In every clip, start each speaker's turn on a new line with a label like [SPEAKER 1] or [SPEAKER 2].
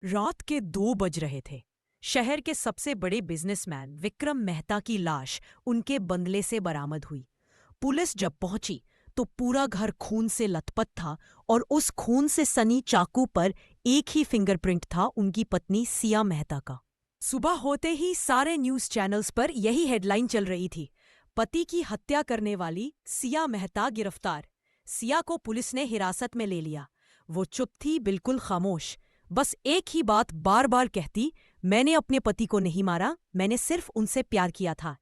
[SPEAKER 1] रात के 2 बज रहे थे। शहर के सबसे बड़े बिजनेसमैन विक्रम मेहता की लाश उनके बंगले से बरामद हुई। पुलिस जब पहुंची तो पूरा घर खून से लथपथ था और उस खून से सनी चाकू पर एक ही फिंगरप्रिंट था, उनकी पत्नी सिया मेहता का। सुबह होते ही सारे न्यूज चैनल्स पर यही हेडलाइन चल रही थी, पति की हत्या करने वाली सिया मेहता गिरफ्तार। सिया को पुलिस ने हिरासत में ले लिया। वो चुप थी, बिल्कुल खामोश। बस एक ही बात बार बार कहती, मैंने अपने पति को नहीं मारा, मैंने सिर्फ उनसे प्यार किया था।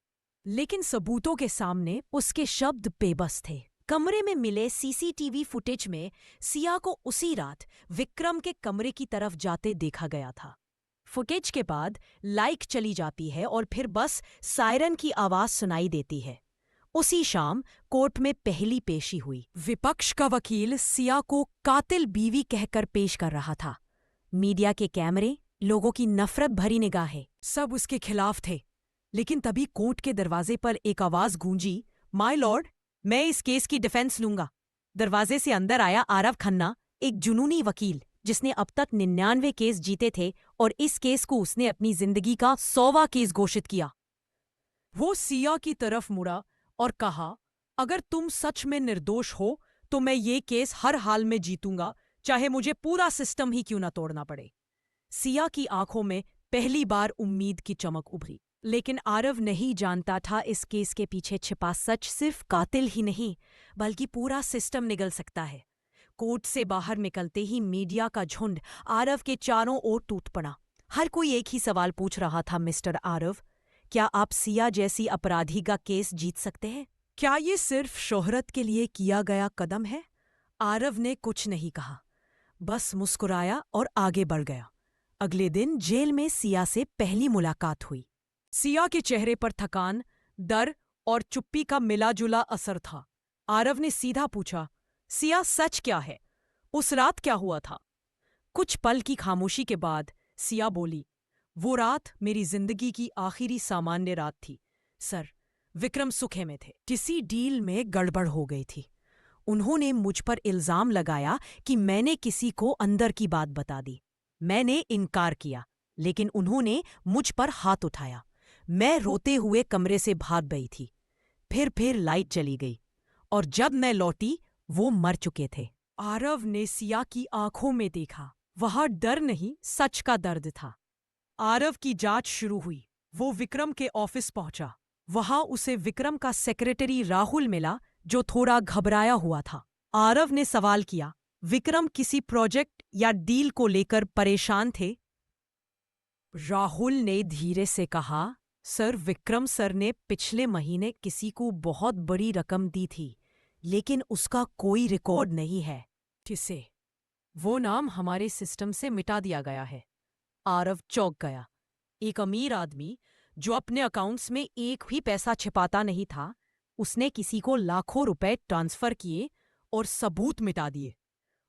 [SPEAKER 1] लेकिन सबूतों के सामने उसके शब्द बेबस थे। कमरे में मिले सीसीटीवी फुटेज में सिया को उसी रात विक्रम के कमरे की तरफ जाते देखा गया था। फुटेज के बाद लाइट चली जाती है और फिर बस सायरन की आवाज सुनाई देती है। उसी शाम कोर्ट में पहली पेशी हुई। विपक्ष का वकील सिया को कातिल बीवी कहकर पेश कर रहा था। मीडिया के कैमरे, लोगों की नफरत भरी निगाहें, सब उसके खिलाफ थे। लेकिन तभी कोर्ट के दरवाजे पर एक आवाज गूंजी, माय लॉर्ड, मैं इस केस की डिफेंस लूंगा। दरवाजे से अंदर आया आरव खन्ना, एक जुनूनी वकील जिसने अब तक 99 केस जीते थे और इस केस को उसने अपनी जिंदगी का 100वां केस घोषित किया। वो सिया की तरफ मुड़ा और कहा, अगर तुम सच में निर्दोष हो तो मैं ये केस हर हाल में जीतूंगा, चाहे मुझे पूरा सिस्टम ही क्यों ना तोड़ना पड़े। सिया की आंखों में पहली बार उम्मीद की चमक उभरी। लेकिन आरव नहीं जानता था इस केस के पीछे छिपा सच सिर्फ कातिल ही नहीं, बल्कि पूरा सिस्टम निगल सकता है। कोर्ट से बाहर निकलते ही मीडिया का झुंड आरव के चारों ओर टूट पड़ा। हर कोई एक ही सवाल पूछ रहा था, मिस्टर आरव, क्या आप सिया जैसी अपराधी का केस जीत सकते हैं? क्या ये सिर्फ शोहरत के लिए किया गया कदम है? आरव ने कुछ नहीं कहा, बस मुस्कुराया और आगे बढ़ गया। अगले दिन जेल में सिया से पहली मुलाकात हुई। सिया के चेहरे पर थकान, डर और चुप्पी का मिला जुला असर था। आरव ने सीधा पूछा, सिया सच क्या है? उस रात क्या हुआ था? कुछ पल की खामोशी के बाद सिया बोली, वो रात मेरी जिंदगी की आखिरी सामान्य रात थी। सर, विक्रम सुखे में थे। किसी डील में गड़बड़ हो गई थी। उन्होंने मुझ पर इल्जाम लगाया कि मैंने किसी को अंदर की बात बता दी। मैंने इनकार किया, लेकिन उन्होंने मुझ पर हाथ उठाया। मैं रोते हुए कमरे से भाग गई थी। फिर लाइट चली गई और जब मैं लौटी वो मर चुके थे। आरव ने सिया की आंखों में देखा। वहां डर नहीं, सच का दर्द था। आरव की जांच शुरू हुई। वो विक्रम के ऑफिस पहुंचा। वहां उसे विक्रम का सेक्रेटरी राहुल मिला, जो थोड़ा घबराया हुआ था। आरव ने सवाल किया, विक्रम किसी प्रोजेक्ट या डील को लेकर परेशान थे? राहुल ने धीरे से कहा, सर, विक्रम सर ने पिछले महीने किसी को बहुत बड़ी रकम दी थी, लेकिन उसका कोई रिकॉर्ड नहीं है। किसे? वो नाम हमारे सिस्टम से मिटा दिया गया है। आरव चौंक गया। एक अमीर आदमी जो अपने अकाउंट्स में एक भी पैसा छिपाता नहीं था, उसने किसी को लाखों रुपए ट्रांसफर किए और सबूत मिटा दिए।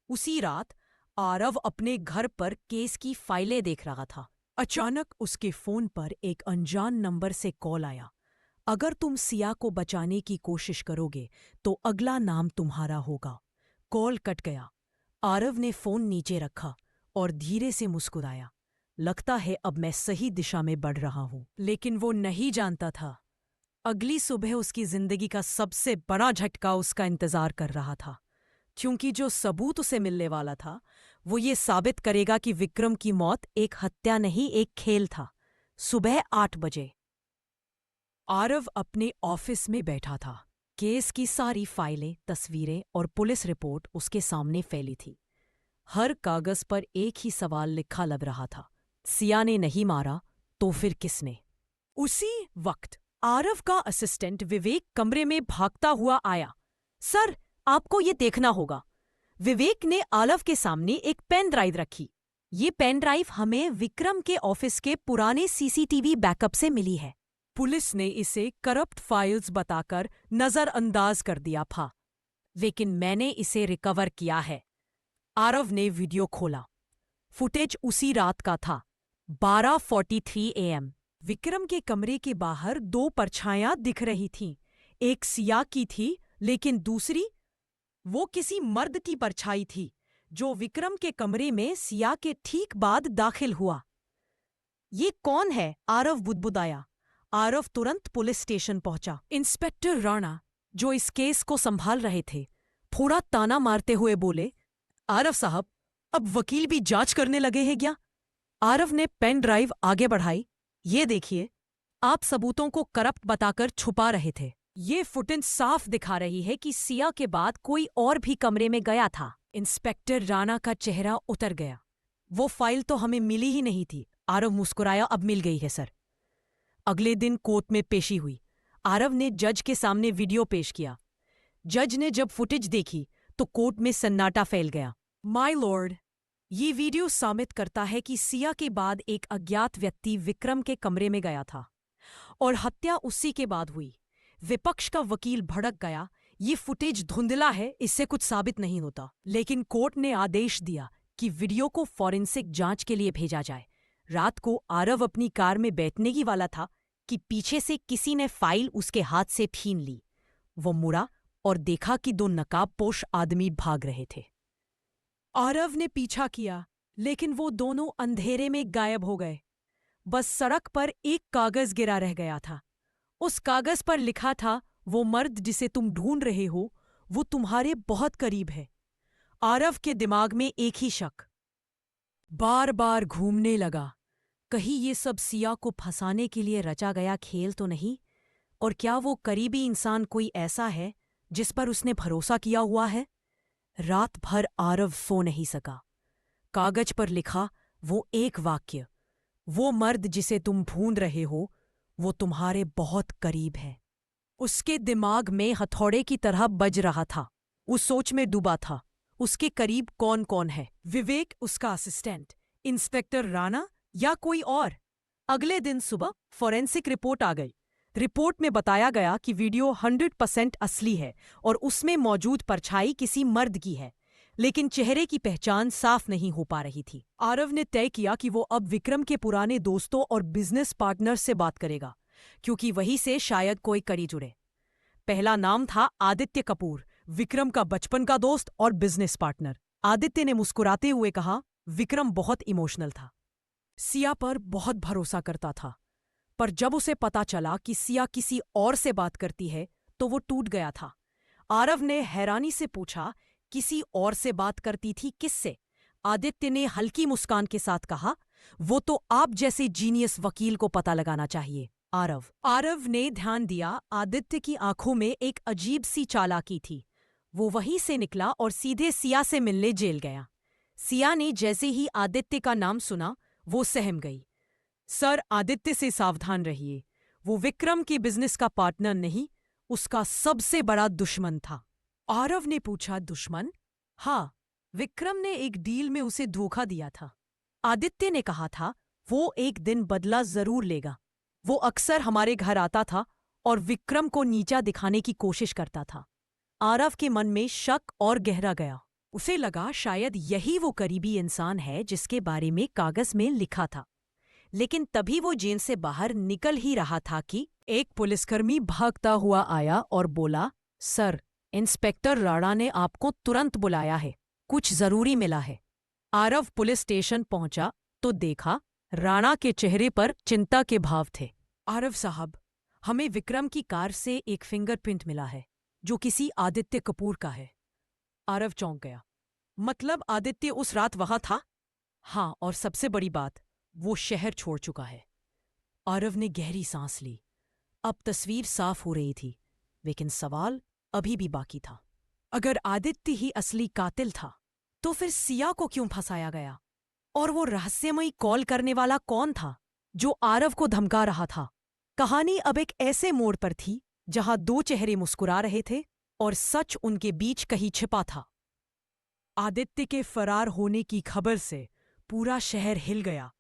[SPEAKER 1] उसी रात आरव अपने घर पर केस की फाइलें देख रहा था। अचानक उसके फोन पर एक अनजान नंबर से कॉल आया। अगर तुम सिया को बचाने की कोशिश करोगे तो अगला नाम तुम्हारा होगा। कॉल कट गया। आरव ने फोन नीचे रखा और धीरे से मुस्कुराया। लगता है अब मैं सही दिशा में बढ़ रहा हूं। लेकिन वो नहीं जानता था, अगली सुबह उसकी जिंदगी का सबसे बड़ा झटका उसका इंतजार कर रहा था। क्योंकि जो सबूत उसे मिलने वाला था वो ये साबित करेगा कि विक्रम की मौत एक हत्या नहीं, एक खेल था। सुबह 8 बजे आरव अपने ऑफिस में बैठा था। केस की सारी फाइलें, तस्वीरें और पुलिस रिपोर्ट उसके सामने फैली थी। हर कागज पर एक ही सवाल लिखा लग रहा था, सिया ने नहीं मारा तो फिर किसने? उसी वक्त आरव का असिस्टेंट विवेक कमरे में भागता हुआ आया। सर, आपको ये देखना होगा। विवेक ने आरव के सामने एक पेन ड्राइव रखी। ये पेन ड्राइव हमें विक्रम के ऑफिस के पुराने सीसीटीवी बैकअप से मिली है। पुलिस ने इसे करप्ट फाइल्स बताकर नजरअंदाज कर दिया था, लेकिन मैंने इसे रिकवर किया है। आरव ने वीडियो खोला। फुटेज उसी रात का था, 12:43 AM। विक्रम के कमरे के बाहर 2 परछाइयां दिख रही थीं। एक सिया की थी, लेकिन दूसरी, वो किसी मर्द की परछाई थी जो विक्रम के कमरे में सिया के ठीक बाद दाखिल हुआ। ये कौन है? आरव बुदबुदाया। आरव तुरंत पुलिस स्टेशन पहुंचा। इंस्पेक्टर राणा, जो इस केस को संभाल रहे थे, थोड़ा ताना मारते हुए बोले, आरव साहब, अब वकील भी जांच करने लगे हैं क्या? आरव ने पेन ड्राइव आगे बढ़ाई। ये देखिए, आप सबूतों को करप्ट बताकर छुपा रहे थे। ये फुटेज साफ दिखा रही है कि सिया के बाद कोई और भी कमरे में गया था। इंस्पेक्टर राणा का चेहरा उतर गया। वो फाइल तो हमें मिली ही नहीं थी। आरव मुस्कुराया। अब मिल गई है सर। अगले दिन कोर्ट में पेशी हुई। आरव ने जज के सामने वीडियो पेश किया। जज ने जब फुटेज देखी तो कोर्ट में सन्नाटा फैल गया। माय लॉर्ड, ये वीडियो साबित करता है कि सिया के बाद एक अज्ञात व्यक्ति विक्रम के कमरे में गया था और हत्या उसी के बाद हुई। विपक्ष का वकील भड़क गया, ये फुटेज धुंधला है, इससे कुछ साबित नहीं होता। लेकिन कोर्ट ने आदेश दिया कि वीडियो को फॉरेंसिक जांच के लिए भेजा जाए। रात को आरव अपनी कार में बैठने ही वाला था कि पीछे से किसी ने फाइल उसके हाथ से छीन ली। वो मुड़ा और देखा कि दो नकाबपोश आदमी भाग रहे थे। आरव ने पीछा किया, लेकिन वो दोनों अंधेरे में गायब हो गए। बस सड़क पर एक कागज गिरा रह गया था। उस कागज पर लिखा था, वो मर्द जिसे तुम ढूंढ रहे हो वो तुम्हारे बहुत करीब है। आरव के दिमाग में एक ही शक बार बार घूमने लगा, कहीं ये सब सिया को फंसाने के लिए रचा गया खेल तो नहीं? और क्या वो करीबी इंसान कोई ऐसा है जिस पर उसने भरोसा किया हुआ है? रात भर आरव सो नहीं सका। कागज पर लिखा वो एक वाक्य, वो मर्द जिसे तुम ढूंढ रहे हो वो तुम्हारे बहुत करीब है। उसके दिमाग में हथौड़े की तरह बज रहा था। उस सोच में डूबा था, उसके करीब कौन कौन है? विवेक, उसका असिस्टेंट, इंस्पेक्टर राणा या कोई और? अगले दिन सुबह फॉरेंसिक रिपोर्ट आ गई। रिपोर्ट में बताया गया कि वीडियो 100% असली है और उसमें मौजूद परछाई किसी मर्द की है, लेकिन चेहरे की पहचान साफ नहीं हो पा रही थी। आरव ने तय किया कि वो अब विक्रम के पुराने दोस्तों और बिजनेस पार्टनर से बात करेगा, क्योंकि वहीं से शायद कोई कड़ी जुड़े। पहला नाम था आदित्य कपूर, विक्रम का बचपन का दोस्त और बिजनेस पार्टनर। आदित्य ने मुस्कुराते हुए कहा, विक्रम बहुत इमोशनल था, सिया पर बहुत भरोसा करता था, पर जब उसे पता चला कि सिया किसी और से बात करती है तो वो टूट गया था। आरव ने हैरानी से पूछा, किसी और से बात करती थी? किससे? आदित्य ने हल्की मुस्कान के साथ कहा, वो तो आप जैसे जीनियस वकील को पता लगाना चाहिए। आरव ने ध्यान दिया, आदित्य की आंखों में एक अजीब सी चालाकी थी। वो वहीं से निकला और सीधे सिया से मिलने जेल गया। सिया ने जैसे ही आदित्य का नाम सुना वो सहम गई। सर, आदित्य से सावधान रहिए, वो विक्रम के बिजनेस का पार्टनर नहीं, उसका सबसे बड़ा दुश्मन था। आरव ने पूछा, दुश्मन? हाँ, विक्रम ने एक डील में उसे धोखा दिया था। आदित्य ने कहा था वो एक दिन बदला जरूर लेगा। वो अक्सर हमारे घर आता था और विक्रम को नीचा दिखाने की कोशिश करता था। आरव के मन में शक और गहरा गया। उसे लगा शायद यही वो करीबी इंसान है जिसके बारे में कागज में लिखा था। लेकिन तभी वो जेल से बाहर निकल ही रहा था कि एक पुलिसकर्मी भागता हुआ आया और बोला, सर, इंस्पेक्टर राणा ने आपको तुरंत बुलाया है, कुछ जरूरी मिला है। आरव पुलिस स्टेशन पहुंचा तो देखा राणा के चेहरे पर चिंता के भाव थे। आरव साहब, हमें विक्रम की कार से एक फिंगरप्रिंट मिला है जो किसी आदित्य कपूर का है। आरव चौंक गया। मतलब आदित्य उस रात वहां था? हाँ, और सबसे बड़ी बात, वो शहर छोड़ चुका है। आरव ने गहरी सांस ली। अब तस्वीर साफ हो रही थी, लेकिन सवाल अभी भी बाकी था। अगर आदित्य ही असली कातिल था तो फिर सिया को क्यों फंसाया गया? और वो रहस्यमयी कॉल करने वाला कौन था जो आरव को धमका रहा था? कहानी अब एक ऐसे मोड़ पर थी जहां दो चेहरे मुस्कुरा रहे थे और सच उनके बीच कहीं छिपा था। आदित्य के फरार होने की खबर से पूरा शहर हिल गया।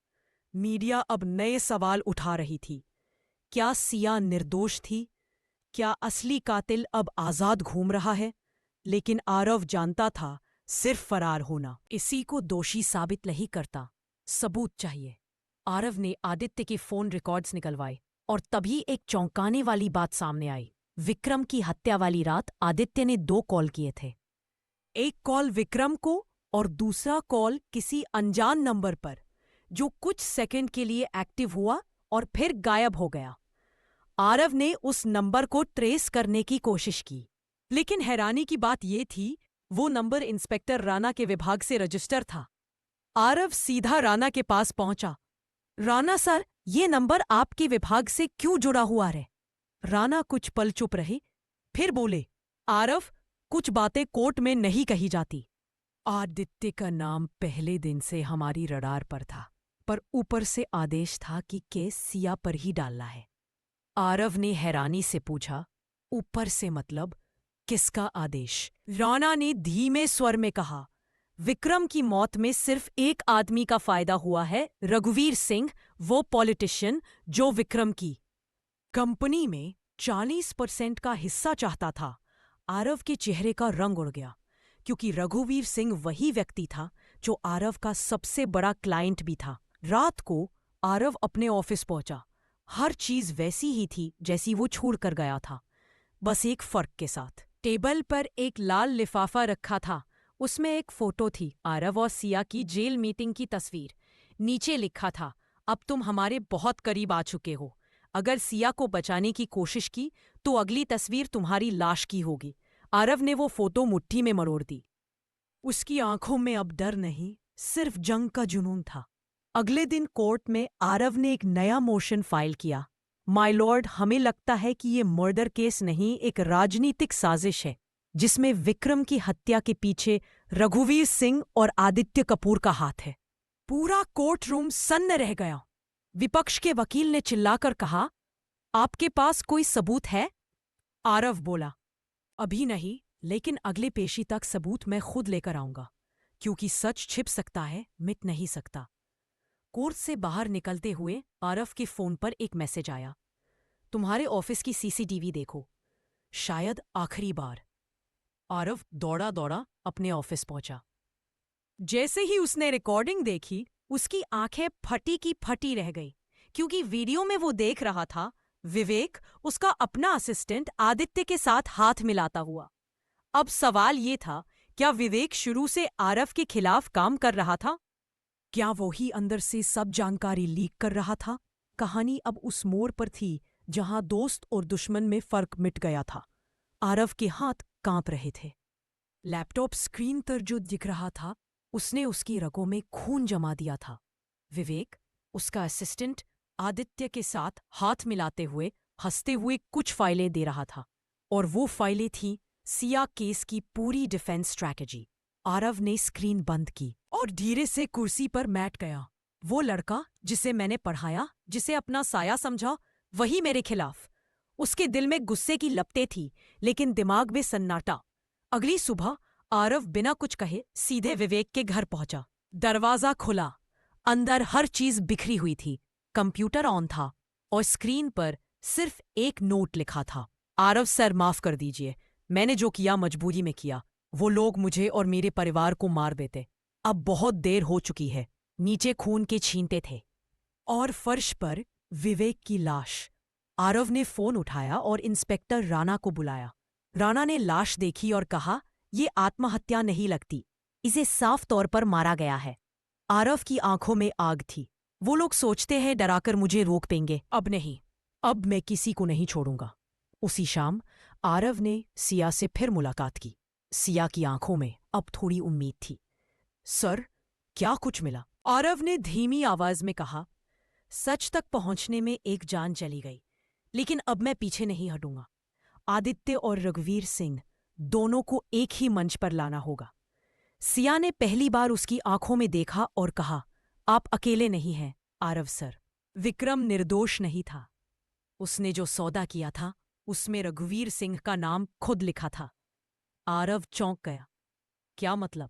[SPEAKER 1] मीडिया अब नए सवाल उठा रही थी। क्या सिया निर्दोष थी? क्या असली कातिल अब आजाद घूम रहा है? लेकिन आरव जानता था, सिर्फ फरार होना इसी को दोषी साबित नहीं करता, सबूत चाहिए। आरव ने आदित्य के फोन रिकॉर्ड्स निकलवाए और तभी एक चौंकाने वाली बात सामने आई। विक्रम की हत्या वाली रात आदित्य ने 2 कॉल किए थे। एक कॉल विक्रम को और दूसरा कॉल किसी अनजान नंबर पर जो कुछ सेकंड के लिए एक्टिव हुआ और फिर गायब हो गया। आरव ने उस नंबर को ट्रेस करने की कोशिश की, लेकिन हैरानी की बात यह थी वो नंबर इंस्पेक्टर राणा के विभाग से रजिस्टर था। आरव सीधा राणा के पास पहुंचा। राणा सर, ये नंबर आपके विभाग से क्यों जुड़ा हुआ है? राणा कुछ पल चुप रहे, फिर बोले, आरव, कुछ बातें कोर्ट में नहीं कही जाती। आदित्य का नाम पहले दिन से हमारी रडार पर था, पर ऊपर से आदेश था कि केस सिया पर ही डालना है। आरव ने हैरानी से पूछा, ऊपर से मतलब किसका आदेश? राणा ने धीमे स्वर में कहा, विक्रम की मौत में सिर्फ एक आदमी का फायदा हुआ है, रघुवीर सिंह, वो पॉलिटिशियन जो विक्रम की कंपनी में 40% का हिस्सा चाहता था। आरव के चेहरे का रंग उड़ गया, क्योंकि रघुवीर सिंह वही व्यक्ति था जो आरव का सबसे बड़ा क्लाइंट भी था। रात को आरव अपने ऑफिस पहुंचा। हर चीज वैसी ही थी जैसी वो छोड़ कर गया था, बस एक फर्क के साथ। टेबल पर एक लाल लिफाफा रखा था, उसमें एक फोटो थी, आरव और सिया की जेल मीटिंग की तस्वीर। नीचे लिखा था, अब तुम हमारे बहुत करीब आ चुके हो। अगर सिया को बचाने की कोशिश की तो अगली तस्वीर तुम्हारी लाश की होगी। आरव ने वो फोटो मुट्ठी में मरोड़ दी। उसकी आंखों में अब डर नहीं, सिर्फ जंग का जुनून था। अगले दिन कोर्ट में आरव ने एक नया मोशन फाइल किया। माय लॉर्ड, हमें लगता है कि ये मर्डर केस नहीं, एक राजनीतिक साजिश है जिसमें विक्रम की हत्या के पीछे रघुवीर सिंह और आदित्य कपूर का हाथ है। पूरा कोर्ट रूम सन्न रह गया। विपक्ष के वकील ने चिल्लाकर कहा, आपके पास कोई सबूत है? आरव बोला, अभी नहीं, लेकिन अगले पेशी तक सबूत मैं खुद लेकर आऊंगा, क्योंकि सच छिप सकता है, मिट नहीं सकता। कोर्ट से बाहर निकलते हुए आरव के फोन पर एक मैसेज आया, तुम्हारे ऑफिस की सीसीटीवी देखो, शायद आखिरी बार। आरव दौड़ा दौड़ा अपने ऑफिस पहुंचा। जैसे ही उसने रिकॉर्डिंग देखी, उसकी आंखें फटी की फटी रह गई, क्योंकि वीडियो में वो देख रहा था विवेक उसका अपना असिस्टेंट आदित्य के साथ हाथ मिलाता हुआ। अब सवाल ये था, क्या विवेक शुरू से आरव के खिलाफ काम कर रहा था? क्या वो ही अंदर से सब जानकारी लीक कर रहा था? कहानी अब उस मोड़ पर थी जहां दोस्त और दुश्मन में फर्क मिट गया था। आरव के हाथ कांप रहे थे। लैपटॉप स्क्रीन पर जो दिख रहा था उसने उसकी रगों में खून जमा दिया था। विवेक, उसका असिस्टेंट, आदित्य के साथ हाथ मिलाते हुए हंसते हुए कुछ फाइलें दे रहा था, और वो फाइलें थीं सिया केस की पूरी डिफेंस स्ट्रैटेजी। आरव ने स्क्रीन बंद की और धीरे से कुर्सी पर बैठ गया। वो लड़का जिसे मैंने पढ़ाया, जिसे अपना साया समझा, वही मेरे खिलाफ। उसके दिल में गुस्से की लपटें थी, लेकिन दिमाग में सन्नाटा। अगली सुबह आरव बिना कुछ कहे सीधे विवेक के घर पहुंचा। दरवाजा खुला, अंदर हर चीज बिखरी हुई थी। कंप्यूटर ऑन था और स्क्रीन पर सिर्फ एक नोट लिखा था, आरव सर, माफ कर दीजिए, मैंने जो किया मजबूरी में किया। वो लोग मुझे और मेरे परिवार को मार देते। अब बहुत देर हो चुकी है। नीचे खून के छींटे थे और फर्श पर विवेक की लाश। आरव ने फोन उठाया और इंस्पेक्टर राणा को बुलाया। राणा ने लाश देखी और कहा, ये आत्महत्या नहीं लगती, इसे साफ तौर पर मारा गया है। आरव की आंखों में आग थी। वो लोग सोचते हैं डराकर मुझे रोक देंगे, अब नहीं, अब मैं किसी को नहीं छोड़ूंगा। उसी शाम आरव ने सिया से फिर मुलाकात की। सिया की आंखों में अब थोड़ी उम्मीद थी। सर, क्या कुछ मिला? आरव ने धीमी आवाज में कहा, सच तक पहुंचने में एक जान चली गई, लेकिन अब मैं पीछे नहीं हटूंगा। आदित्य और रघुवीर सिंह दोनों को एक ही मंच पर लाना होगा। सिया ने पहली बार उसकी आंखों में देखा और कहा, आप अकेले नहीं हैं आरव सर। विक्रम निर्दोष नहीं था। उसने जो सौदा किया था उसमें रघुवीर सिंह का नाम खुद लिखा था। आरव चौंक गया। क्या मतलब?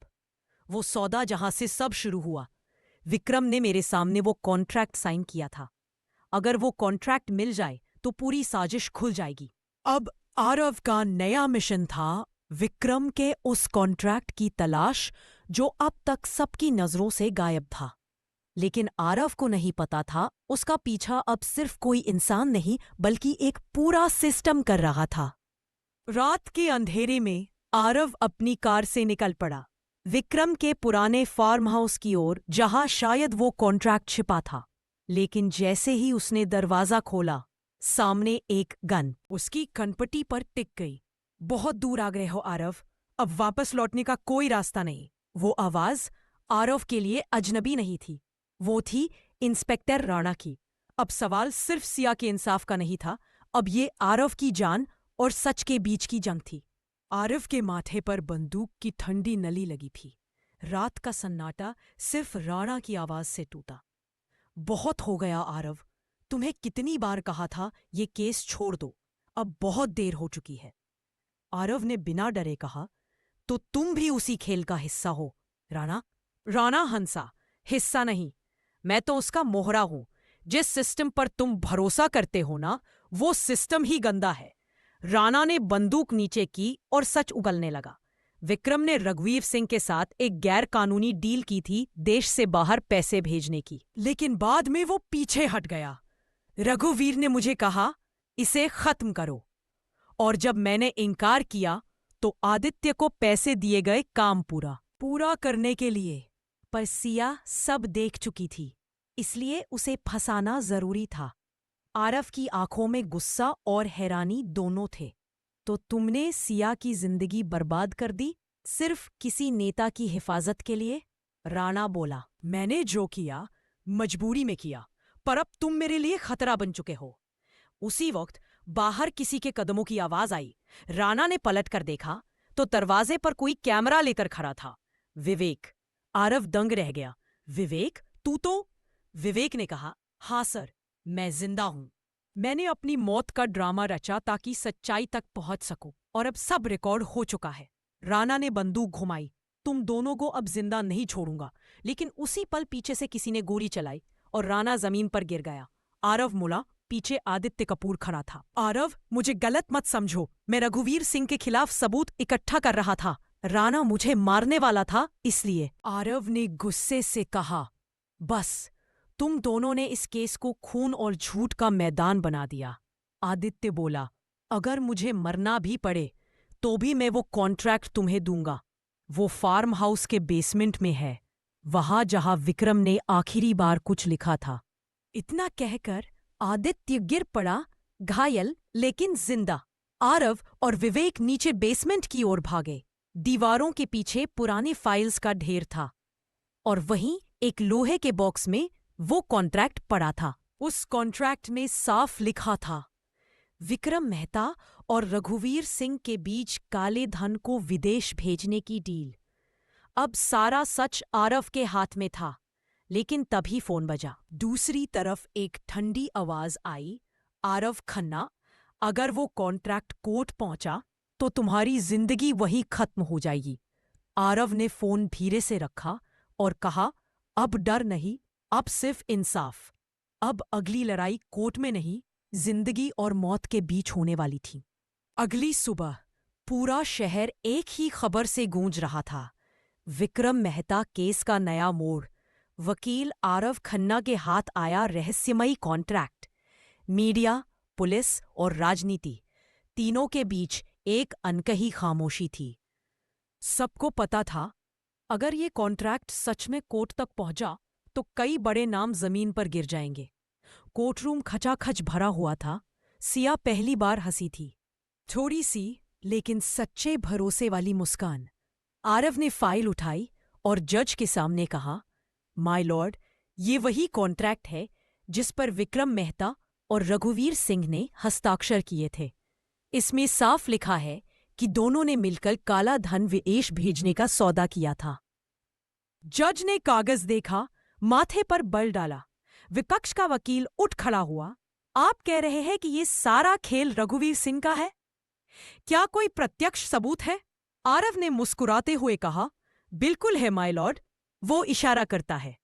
[SPEAKER 1] वो सौदा जहां से सब शुरू हुआ। विक्रम ने मेरे सामने वो कॉन्ट्रैक्ट साइन किया था। अगर वो कॉन्ट्रैक्ट मिल जाए तो पूरी साजिश खुल जाएगी। अब आरव का नया मिशन था विक्रम के उस कॉन्ट्रैक्ट की तलाश जो अब तक सबकी नजरों से गायब था। लेकिन आरव को नहीं पता था उसका पीछा अब सिर्फ कोई इंसान नहीं बल्कि एक पूरा सिस्टम कर रहा था। रात के अंधेरे में आरव अपनी कार से निकल पड़ा। विक्रम के पुराने फार्म हाउस की ओर, जहां शायद वो कॉन्ट्रैक्ट छिपा था। लेकिन जैसे ही उसने दरवाजा खोला, सामने एक गन उसकी कनपटी पर टिक गई। बहुत दूर आ गए हो आरव, अब वापस लौटने का कोई रास्ता नहीं। वो आवाज आरव के लिए अजनबी नहीं थी, वो थी इंस्पेक्टर राणा की। अब सवाल सिर्फ सिया के इंसाफ का नहीं था, अब ये आरव की जान और सच के बीच की जंग थी। आरव के माथे पर बंदूक की ठंडी नली लगी थी। रात का सन्नाटा सिर्फ राणा की आवाज से टूटा। बहुत हो गया आरव, तुम्हें कितनी बार कहा था ये केस छोड़ दो, अब बहुत देर हो चुकी है। आरव ने बिना डरे कहा, तो तुम भी उसी खेल का हिस्सा हो राणा। राणा हंसा, हिस्सा नहीं, मैं तो उसका मोहरा हूं। जिस सिस्टम पर तुम भरोसा करते हो ना, वो सिस्टम ही गंदा है। राणा ने बंदूक नीचे की और सच उगलने लगा। विक्रम ने रघुवीर सिंह के साथ एक गैर कानूनी डील की थी, देश से बाहर पैसे भेजने की, लेकिन बाद में वो पीछे हट गया। रघुवीर ने मुझे कहा, इसे खत्म करो, और जब मैंने इनकार किया तो आदित्य को पैसे दिए गए काम पूरा करने के लिए। पर सिया सब देख चुकी थी, इसलिए उसे फंसाना जरूरी था। आरव की आंखों में गुस्सा और हैरानी दोनों थे। तो तुमने सिया की जिंदगी बर्बाद कर दी सिर्फ किसी नेता की हिफाजत के लिए? राणा बोला, मैंने जो किया मजबूरी में किया, पर अब तुम मेरे लिए खतरा बन चुके हो। उसी वक्त बाहर किसी के कदमों की आवाज आई। राणा ने पलट कर देखा तो दरवाजे पर कोई कैमरा लेकर खड़ा था। विवेक। आरव दंग रह गया। विवेक, तू तो? विवेक ने कहा, हाँ सर, मैं जिंदा हूं। मैंने अपनी मौत का ड्रामा रचा ताकि सच्चाई तक पहुंच सकूं, और अब सब रिकॉर्ड हो चुका है। राणा ने बंदूक घुमाई। तुम दोनों को अब जिंदा नहीं छोड़ूंगा। लेकिन उसी पल पीछे से किसी ने गोली चलाई और राणा जमीन पर गिर गया। आरव मुड़ा, पीछे आदित्य कपूर खड़ा था। आरव, मुझे गलत मत समझो, मैं रघुवीर सिंह के खिलाफ सबूत इकट्ठा कर रहा था। राणा मुझे मारने वाला था, इसलिए। आरव ने गुस्से से कहा, बस, तुम दोनों ने इस केस को खून और झूठ का मैदान बना दिया। आदित्य बोला, अगर मुझे मरना भी पड़े तो भी मैं वो कॉन्ट्रैक्ट तुम्हें दूंगा। वो फार्म हाउस के बेसमेंट में है, वहां जहां विक्रम ने आखिरी बार कुछ लिखा था। इतना कहकर आदित्य गिर पड़ा, घायल लेकिन जिंदा। आरव और विवेक नीचे बेसमेंट की ओर भागे। दीवारों के पीछे पुरानी फाइल्स का ढेर था, और वहीं एक लोहे के बॉक्स में वो कॉन्ट्रैक्ट पड़ा था। उस कॉन्ट्रैक्ट में साफ लिखा था, विक्रम मेहता और रघुवीर सिंह के बीच काले धन को विदेश भेजने की डील। अब सारा सच आरव के हाथ में था। लेकिन तभी फोन बजा। दूसरी तरफ एक ठंडी आवाज आई, आरव खन्ना, अगर वो कॉन्ट्रैक्ट कोर्ट पहुंचा तो तुम्हारी जिंदगी वही खत्म हो जाएगी। आरव ने फोन धीरे से रखा और कहा, अब डर नहीं, अब सिर्फ इंसाफ। अब अगली लड़ाई कोर्ट में नहीं, जिंदगी और मौत के बीच होने वाली थी। अगली सुबह पूरा शहर एक ही खबर से गूंज रहा था, विक्रम मेहता केस का नया मोड़। वकील आरव खन्ना के हाथ आया रहस्यमयी कॉन्ट्रैक्ट। मीडिया, पुलिस और राजनीति, तीनों के बीच एक अनकही खामोशी थी। सबको पता था, अगर ये कॉन्ट्रैक्ट सच में कोर्ट तक पहुंचा तो कई बड़े नाम जमीन पर गिर जाएंगे। कोर्टरूम खचाखच भरा हुआ था। सिया पहली बार हंसी थी, थोड़ी सी लेकिन सच्चे भरोसे वाली मुस्कान। आरव ने फाइल उठाई और जज के सामने कहा, माय लॉर्ड, ये वही कॉन्ट्रैक्ट है जिस पर विक्रम मेहता और रघुवीर सिंह ने हस्ताक्षर किए थे। इसमें साफ लिखा है कि दोनों ने मिलकर काला धन विदेश भेजने का सौदा किया था। जज ने कागज देखा, माथे पर बल डाला। विपक्ष का वकील उठ खड़ा हुआ। आप कह रहे हैं कि ये सारा खेल रघुवीर सिंह का है? क्या कोई प्रत्यक्ष सबूत है? आरव ने मुस्कुराते हुए कहा, बिल्कुल है माय लॉर्ड। वो इशारा करता है,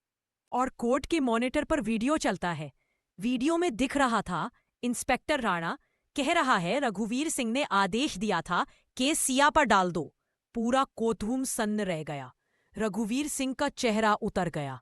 [SPEAKER 1] और कोर्ट के मॉनिटर पर वीडियो चलता है। वीडियो में दिख रहा था, इंस्पेक्टर राणा कह रहा है, रघुवीर सिंह ने आदेश दिया था केस सिया पर डाल दो। पूरा कोर्टरूम सन्न रह गया। रघुवीर सिंह का चेहरा उतर गया।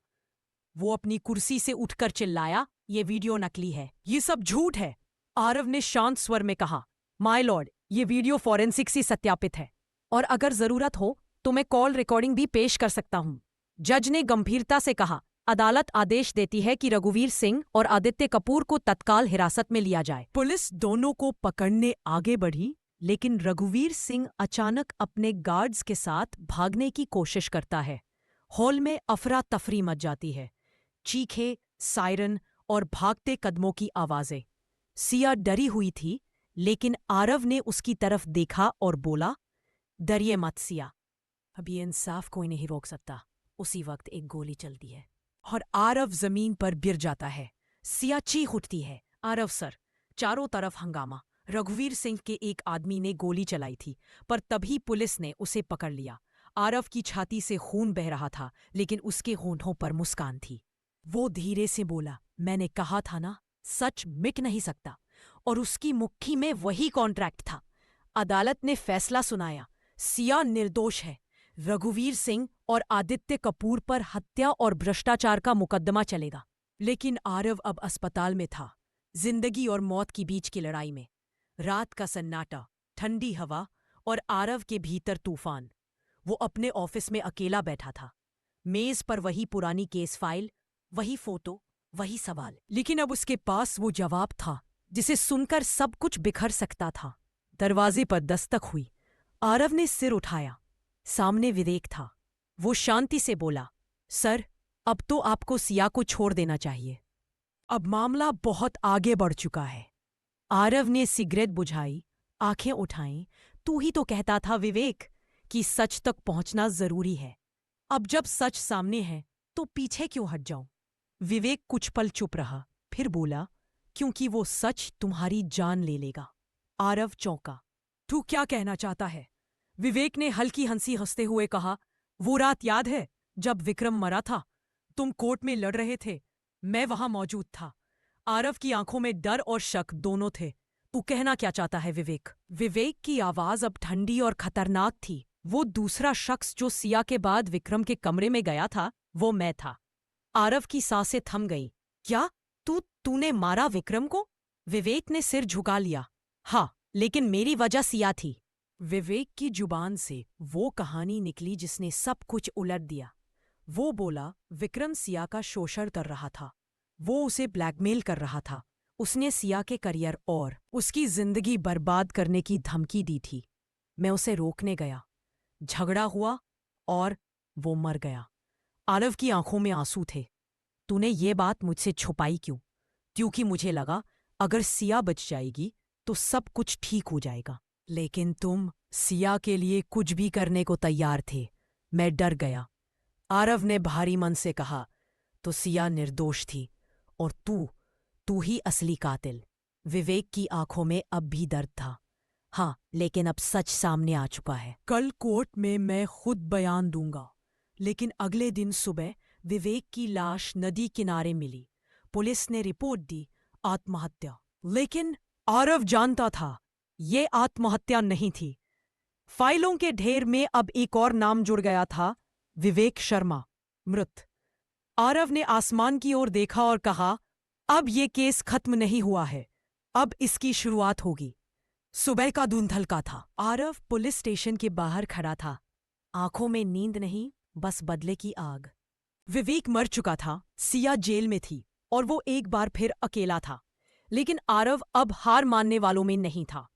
[SPEAKER 1] वो अपनी कुर्सी से उठकर चिल्लाया, ये वीडियो नकली है, ये सब झूठ है। आरव ने शांत स्वर में कहा, माय लॉर्ड, ये वीडियो फॉरेंसिक से सत्यापित है, और अगर जरूरत हो तो मैं कॉल रिकॉर्डिंग भी पेश कर सकता हूं। जज ने गंभीरता से कहा, अदालत आदेश देती है कि रघुवीर सिंह और आदित्य कपूर को तत्काल हिरासत में लिया जाए। पुलिस दोनों को पकड़ने आगे बढ़ी, लेकिन रघुवीर सिंह अचानक अपने गार्ड्स के साथ भागने की कोशिश करता है। हॉल में अफरा तफरी मच जाती है। चीखे, सायरन और भागते कदमों की आवाजें। सिया डरी हुई थी, लेकिन आरव ने उसकी तरफ देखा और बोला, डरिए मत सिया, अभी इंसाफ कोई नहीं रोक सकता। उसी वक्त एक गोली चलती है और आरव जमीन पर गिर जाता है। सिया चीख उठती है, आरव सर! चारों तरफ हंगामा। रघुवीर सिंह के एक आदमी ने गोली चलाई थी, पर तभी पुलिस ने उसे पकड़ लिया। आरव की छाती से खून बह रहा था, लेकिन उसके होंठों पर मुस्कान थी। वो धीरे से बोला, मैंने कहा था ना, सच मिट नहीं सकता। और उसकी मुट्ठी में वही कॉन्ट्रैक्ट था। अदालत ने फैसला सुनाया, सिया निर्दोष है। रघुवीर सिंह और आदित्य कपूर पर हत्या और भ्रष्टाचार का मुकदमा चलेगा। लेकिन आरव अब अस्पताल में था, जिंदगी और मौत की बीच की लड़ाई में। रात का सन्नाटा, ठंडी हवा और आरव के भीतर तूफान। वो अपने ऑफिस में अकेला बैठा था। मेज पर वही पुरानी केस फाइल, वही फोटो, वही सवाल। लेकिन अब उसके पास वो जवाब था जिसे सुनकर सब कुछ बिखर सकता था। दरवाजे पर दस्तक हुई। आरव ने सिर उठाया। सामने विवेक था। वो शांति से बोला, सर, अब तो आपको सिया को छोड़ देना चाहिए। अब मामला बहुत आगे बढ़ चुका है। आरव ने सिगरेट बुझाई, आंखें उठाईं। तू ही तो कहता था विवेक कि सच तक पहुंचना जरूरी है। अब जब सच सामने है तो पीछे क्यों हट जाऊं? विवेक कुछ पल चुप रहा, फिर बोला, क्योंकि वो सच तुम्हारी जान ले लेगा। आरव चौंका। तू क्या कहना चाहता है? विवेक ने हल्की हंसी हंसते हुए कहा, वो रात याद है जब विक्रम मरा था? तुम कोर्ट में लड़ रहे थे, मैं वहां मौजूद था। आरव की आंखों में डर और शक दोनों थे। तू कहना क्या चाहता है विवेक? विवेक की आवाज अब ठंडी और खतरनाक थी। वो दूसरा शख्स जो सिया के बाद विक्रम के कमरे में गया था, वो मैं था। आरव की सांसें थम गईं। क्या? तूने मारा विक्रम को? विवेक ने सिर झुका लिया। हाँ, लेकिन मेरी वजह सिया थी। विवेक की जुबान से वो कहानी निकली जिसने सब कुछ उलट दिया। वो बोला, विक्रम सिया का शोषण कर रहा था। वो उसे ब्लैकमेल कर रहा था। उसने सिया के करियर और उसकी जिंदगी बर्बाद करने की धमकी दी थी। मैं उसे रोकने गया। झगड़ा हुआ और वो मर गया। आरव की आंखों में आंसू थे। तूने ये बात मुझसे छुपाई क्यों? क्योंकि मुझे लगा अगर सिया बच जाएगी तो सब कुछ ठीक हो जाएगा। लेकिन तुम सिया के लिए कुछ भी करने को तैयार थे। मैं डर गया। आरव ने भारी मन से कहा, तो सिया निर्दोष थी और तू ही असली कातिल। विवेक की आंखों में अब भी दर्द था। हाँ, लेकिन अब सच सामने आ चुका है। कल कोर्ट में मैं खुद बयान दूंगा। लेकिन अगले दिन सुबह विवेक की लाश नदी किनारे मिली। पुलिस ने रिपोर्ट दी, आत्महत्या। लेकिन आरव जानता था ये आत्महत्या नहीं थी। फाइलों के ढेर में अब एक और नाम जुड़ गया था, विवेक शर्मा, मृत। आरव ने आसमान की ओर देखा और कहा, अब ये केस खत्म नहीं हुआ है, अब इसकी शुरुआत होगी। सुबह का धुंधलका था। आरव पुलिस स्टेशन के बाहर खड़ा था। आंखों में नींद नहीं, बस बदले की आग। विवेक मर चुका था, सिया जेल में थी और वो एक बार फिर अकेला था। लेकिन आरव अब हार मानने वालों में नहीं था।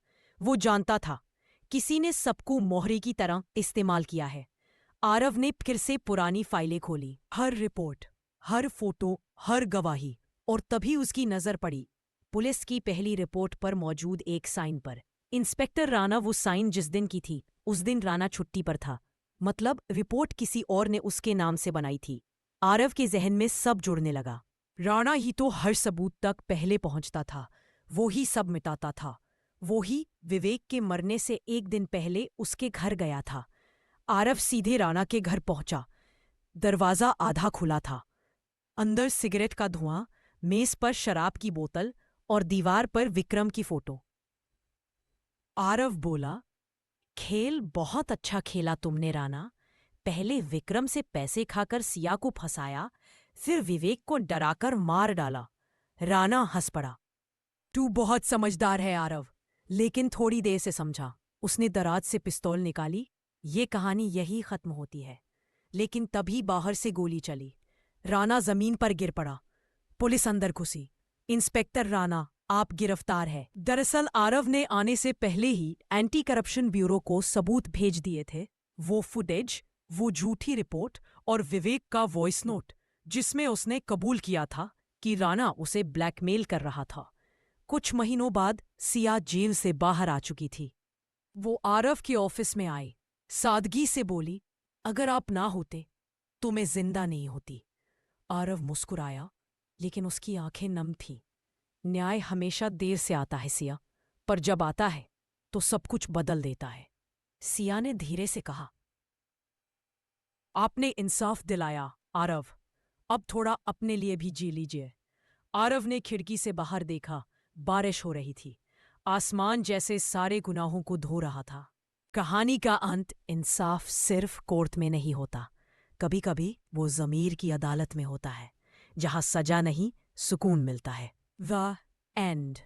[SPEAKER 1] वो जानता था किसी ने सबको मोहरे की तरह इस्तेमाल किया है। आरव ने फिर से पुरानी फाइलें खोली, हर रिपोर्ट, हर फोटो, हर गवाही। और तभी उसकी नजर पड़ी पुलिस की पहली रिपोर्ट पर मौजूद एक साइन पर। इंस्पेक्टर राणा। वो साइन जिस दिन की थी, उस दिन राणा छुट्टी पर था। मतलब रिपोर्ट किसी और ने उसके नाम से बनाई थी। आरव के जहन में सब जुड़ने लगा। राणा ही तो हर सबूत तक पहले पहुंचता था। वो ही सब मिटाता था। वो ही विवेक के मरने से एक दिन पहले उसके घर गया था। आरव सीधे राणा के घर पहुंचा। दरवाजा आधा खुला था। अंदर सिगरेट का धुआं, मेज पर शराब की बोतल और दीवार पर विक्रम की फोटो। आरव बोला, खेल बहुत अच्छा खेला तुमने राणा। पहले विक्रम से पैसे खाकर सिया को फंसाया, फिर विवेक को डराकर मार डाला। राणा हंस पड़ा। तू बहुत समझदार है आरव। लेकिन थोड़ी देर से समझा। उसने दराज से पिस्तौल निकाली ये कहानी यही खत्म होती है। लेकिन तभी बाहर से गोली चली। राणा जमीन पर गिर पड़ा। पुलिस अंदर घुसी। इंस्पेक्टर राणा, आप गिरफ्तार है। दरअसल आरव ने आने से पहले ही एंटी करप्शन ब्यूरो को सबूत भेज दिए थे। वो फुटेज, वो झूठी रिपोर्ट और विवेक का वॉइस नोट, जिसमें उसने कबूल किया था कि राणा उसे ब्लैकमेल कर रहा था। कुछ महीनों बाद सिया जेल से बाहर आ चुकी थी। वो आरव के ऑफिस में आई, सादगी से बोली, अगर आप ना होते तो मैं जिंदा नहीं होती। आरव मुस्कुराया, लेकिन उसकी आंखें नम थीं। न्याय हमेशा देर से आता है सिया, पर जब आता है तो सब कुछ बदल देता है। सिया ने धीरे से कहा, आपने इंसाफ दिलाया आरव, अब थोड़ा अपने लिए भी जी लीजिए। आरव ने खिड़की से बाहर देखा। बारिश हो रही थी। आसमान जैसे सारे गुनाहों को धो रहा था। कहानी का अंत इंसाफ सिर्फ कोर्ट में नहीं होता, कभी कभी वो ज़मीर की अदालत में होता है, जहां सजा नहीं, सुकून मिलता है। The end.